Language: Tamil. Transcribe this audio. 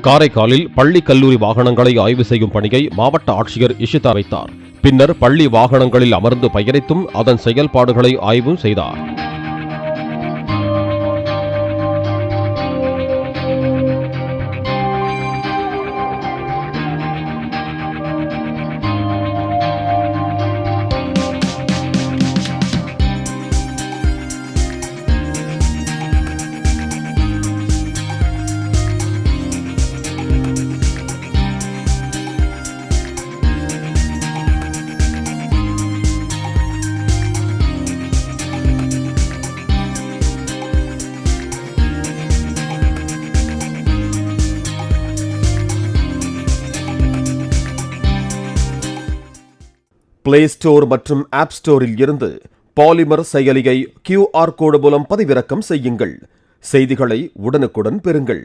காரைக்காலில் பள்ளி கல்லூரி வாகனங்களை ஆய்வு செய்யும் பணியை மாவட்ட ஆட்சியர் இஷிதா வைத்தார். பின்னர் பள்ளி வாகனங்களில் அமர்ந்து பயணித்தும் அதன் செயல்பாடுகளை ஆய்வு செய்தார். பிளே ஸ்டோர் மற்றும் ஆப் ஸ்டோரில் இருந்து பாலிமர் செயலியை QR கோடு மூலம் பதிவிறக்கம் செய்யுங்கள். செய்திகளை உடனுக்குடன் பெறுங்கள்.